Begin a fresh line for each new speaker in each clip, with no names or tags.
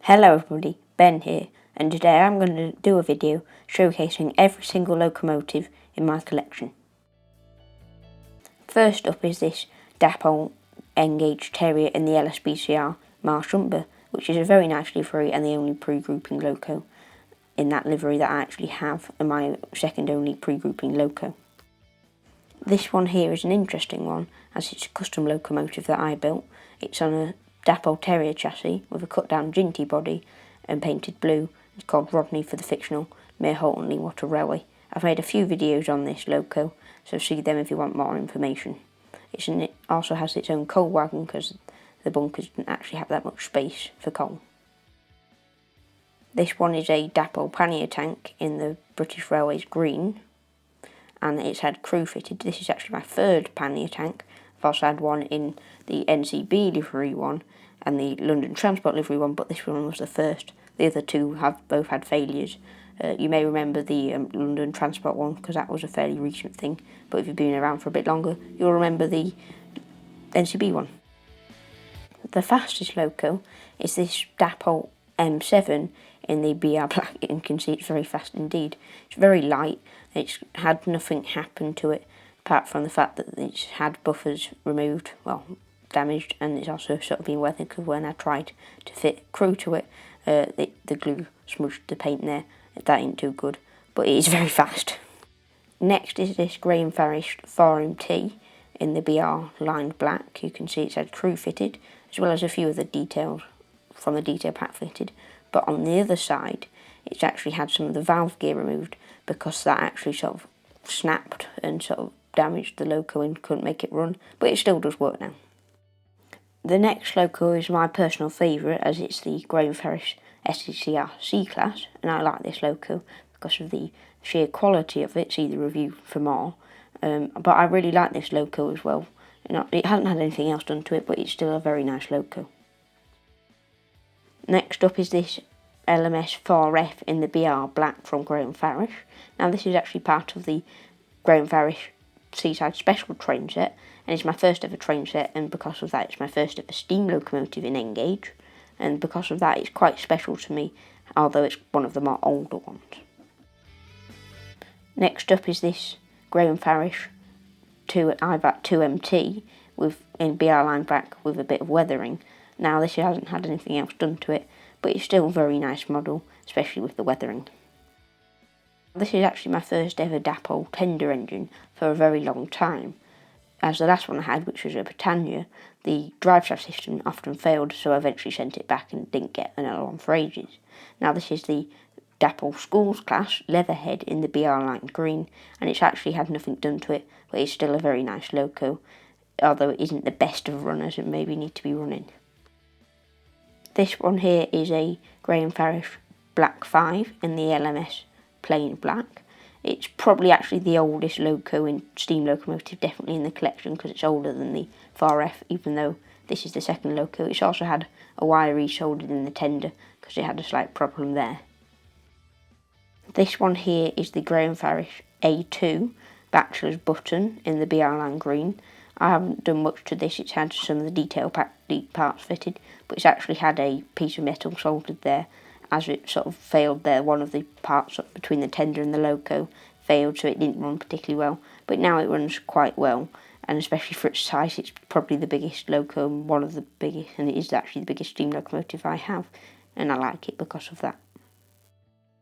Hello everybody, Ben here, and today I'm going to do a video showcasing every single locomotive in my collection. First up is this Dapol N-Gauge Terrier in the LSBCR Marshumber, which is a very nice livery and the only pre-grouping loco in that livery that I actually have, and my second only pre-grouping loco. This one here is an interesting one, as it's a custom locomotive that I built. It's on a Dapol Terrier chassis with a cut-down Ginty body and painted blue. It's called Rodney for the fictional Mere Halton Water Railway. I've made a few videos on this loco, so see them if you want more information. It also has its own coal wagon because the bunkers didn't actually have that much space for coal. This one is a Dapol pannier tank in the British Railways green, and it's had crew fitted. This is actually my third pannier tank. I've also had one in the NCB livery one and the London Transport livery one, but this one was the first. The other two have both had failures. You may remember the London Transport one because that was a fairly recent thing, but if you've been around for a bit longer, you'll remember the NCB one. The fastest loco is this Dapol M7 in the BR Black. You can see it's very fast indeed. It's very light. It's had nothing happen to it apart from the fact that it's had buffers removed, well, damaged, and it's also sort of been weathered because when I tried to fit crew to it, the glue smudged the paint there. That ain't too good, but it is very fast. Next is this Graham Farish 4MT in the BR lined black. You can see it's had crew fitted, as well as a few of the details from the detail pack fitted, but on the other side, it's actually had some of the valve gear removed because that actually sort of snapped and sort of damaged the loco and couldn't make it run, but it still does work now. The next loco is my personal favourite, as it's the Graham Farish SCCR C-Class, and I like this loco because of the sheer quality of it. See the review for more, but I really like this loco as well. It hasn't had anything else done to it, but it's still a very nice loco. Next up is this LMS 4F in the BR Black from Graham Farish. Now this is actually part of the Graham Farish Seaside Special train set, and it's my first ever train set, and because of that it's my first ever steam locomotive in N-Gauge, and because of that it's quite special to me, although it's one of the more older ones. Next up is this Graham Farish IVAT 2MT in BR line black with a bit of weathering. Now this hasn't had anything else done to it, but it's still a very nice model, especially with the weathering. This is actually my first ever Dapol tender engine for a very long time. As the last one I had, which was a Britannia, the driveshaft system often failed, so I eventually sent it back and didn't get another one for ages. Now this is the Dapol Schools class Leatherhead in the BR line green, and it's actually had nothing done to it, but it's still a very nice loco, although it isn't the best of runners and maybe need to be running. This one here is a Graham Farish Black 5 in the LMS plain black. It's probably actually the oldest loco in steam locomotive, definitely in the collection, because it's older than the 4F, even though this is the second loco. It's also had a wire resoldered in the tender because it had a slight problem there. This one here is the Graham Farish A2 Bachelor's Button in the BR line green. I haven't done much to this. It's had some of the detail pack parts fitted, but it's actually had a piece of metal soldered there as it sort of failed there. One of the parts between the tender and the loco failed, so it didn't run particularly well, but now it runs quite well, and especially for its size it's probably the biggest loco, one of the biggest, and it is actually the biggest steam locomotive I have, and I like it because of that.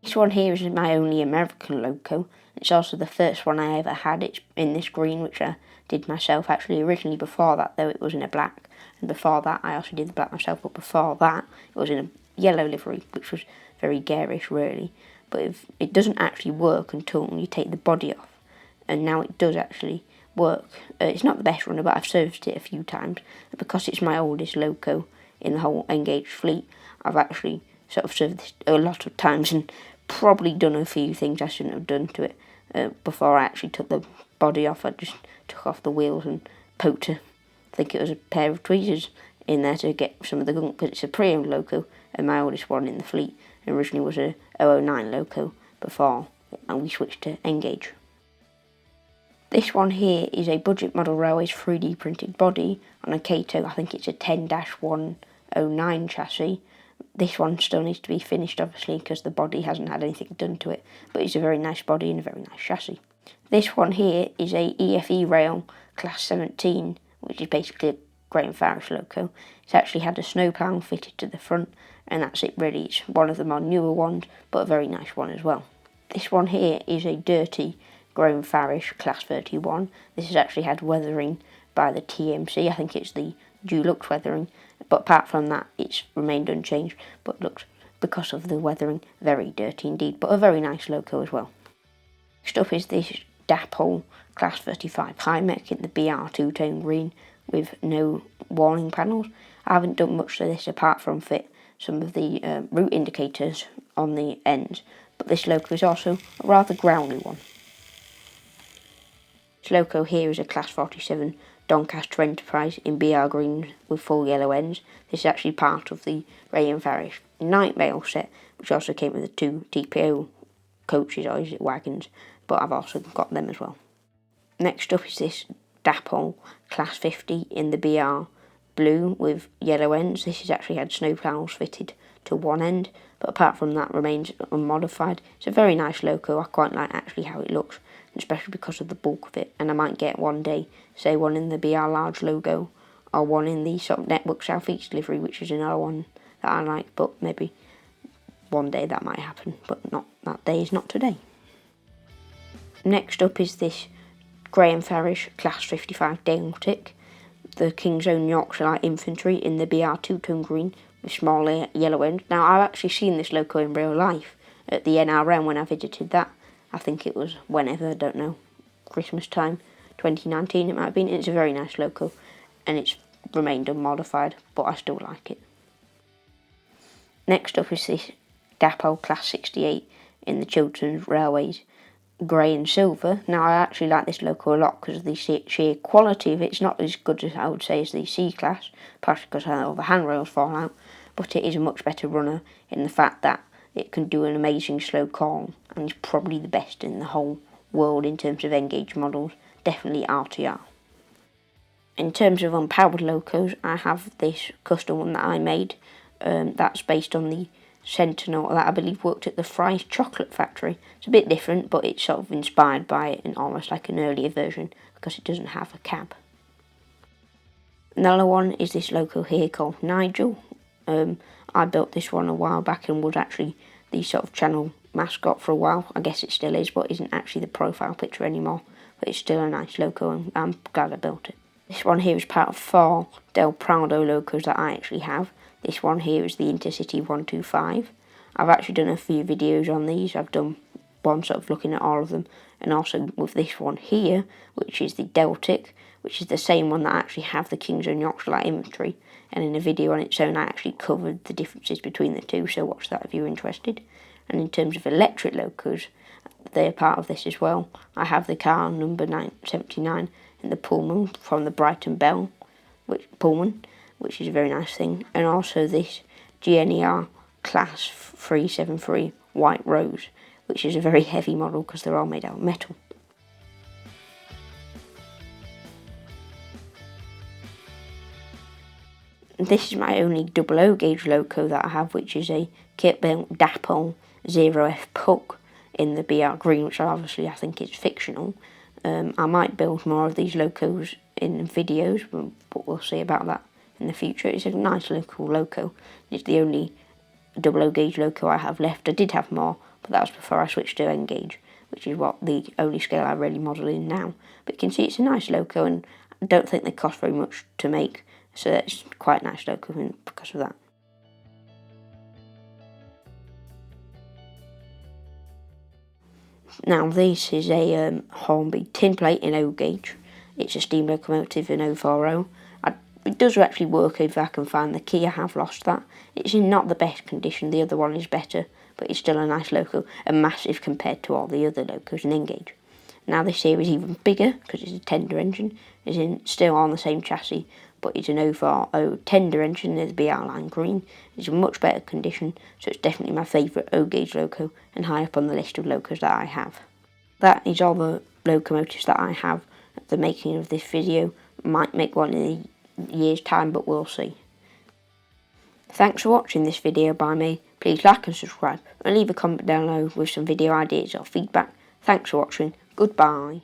This one here is my only American loco. It's also the first one I ever had. It's in this green, which I did myself actually originally. Before that though it was in a black, and before that I also did the black myself, but before that it was in a yellow livery, which was very garish really, but if it doesn't actually work until you take the body off, and now it does actually work. It's not the best runner, but I've serviced it a few times, and because it's my oldest loco in the whole N-Gauge fleet, I've actually sort of serviced it a lot of times and probably done a few things I shouldn't have done to it. Before I actually took the body off, I just took off the wheels and poked I think it was a pair of tweezers in there to get some of the gunk, because it's a pre-owned loco, and my oldest one in the fleet originally was a 009 loco before, and we switched to N-Gauge. This one here is a Budget Model Railways 3D printed body on a Kato, I think it's a 10-109 chassis, This one still needs to be finished, obviously, because the body hasn't had anything done to it, but it's a very nice body and a very nice chassis. This one here is a EFE rail class 17, which is basically a Graham Farish loco. It's actually had a snowplow fitted to the front, and that's it really. It's one of the more newer ones, but a very nice one as well. This one here is a dirty Graham Farish class 31. This has actually had weathering by the TMC. I think it's the Dulux weathering, but apart from that, it's remained unchanged, but looks, because of the weathering, very dirty indeed, but a very nice loco as well. Next up is this Dapol class 35 high mech in the BR two-tone green with no warning panels. I haven't done much to this apart from fit some of the route indicators on the ends, but this loco is also a rather growly one. This loco here is a class 47 Doncaster Enterprise in BR green with full yellow ends. This is actually part of the Graham Farish night mail set, which also came with the 2 TPO coaches, or is it wagons, but I've also got them as well. Next up is this Dapol class 50 in the BR blue with yellow ends. This has actually had snowplows fitted to one end, but apart from that remains unmodified. It's a very nice loco. I quite like actually how it looks, especially because of the bulk of it, and I might get one day, say one in the BR large logo, or one in the sort of Network South East livery, which is another one that I like, but maybe one day that might happen, but not that day is not today. Next up is this Graham Farish class 55 Deltic, the King's Own Yorkshire Light Infantry in the BR two-tone green with smaller yellow ends. Now, I've actually seen this loco in real life at the NRM when I visited that. I think it was whenever, I don't know, Christmas time, 2019 it might have been. It's a very nice loco, and it's remained unmodified, but I still like it. Next up is this Dapol class 68 in the Chilterns Railways grey and silver. Now, I actually like this loco a lot because of the sheer quality of it. It's not as good as I would say as the C-Class, partially because all the handrails fall out, but it is a much better runner in the fact that it can do an amazing slow call, and is probably the best in the whole world in terms of N-gauge models, definitely RTR. In terms of unpowered locos, I have this custom one that I made, that's based on the Sentinel that I believe worked at the Fry's chocolate factory. It's a bit different, but it's sort of inspired by it and almost like an earlier version because it doesn't have a cab. Another one is this loco here called Nigel. I built this one a while back and was actually the sort of channel mascot for a while. I guess it still is, but isn't actually the profile picture anymore. But it's still a nice loco, and I'm glad I built it. This one here is part of 4 Del Prado locos that I actually have. This one here is the Intercity 125. I've actually done a few videos on these. I've done one sort of looking at all of them, and also with this one here, which is the Deltic, which is the same one that I actually have the King's Own Yorkshire Light Infantry, and in a video on its own I actually covered the differences between the two, so watch that if you're interested. And in terms of electric locos, they're part of this as well. I have the car number 979 and the Pullman from the Brighton Bell, which is a very nice thing, and also this GNER class 373 White Rose, which is a very heavy model because they're all made out of metal. This is my only 00 gauge loco that I have, which is a kit built Dapol 0F Puck in the BR green, which obviously I think is fictional. I might build more of these locos in videos, but we'll see about that in the future. It's a nice loco. It's the only 00 gauge loco I have left. I did have more, but that was before I switched to N gauge, which is what the only scale I really model in now. But you can see it's a nice loco, and I don't think they cost very much to make, so that's quite a nice loco because of that. Now, this is a Hornby tin plate in O gauge. It's a steam locomotive in 040. It does actually work if I can find the key. I have lost that. It's in not the best condition. The other one is better, but it's still a nice loco and massive compared to all the other locos in N-gauge. Now this here is even bigger because it's a tender engine. It's still on the same chassis, but it's an 040 tender engine. There's BR line green. It's in much better condition, so it's definitely my favourite O-gauge loco and high up on the list of locos that I have. That is all the locomotives that I have at the making of this video. Might make one in a year's time, but we'll see. Thanks for watching this video by me. Please like and subscribe and leave a comment down below with some video ideas or feedback. Thanks for watching. Goodbye.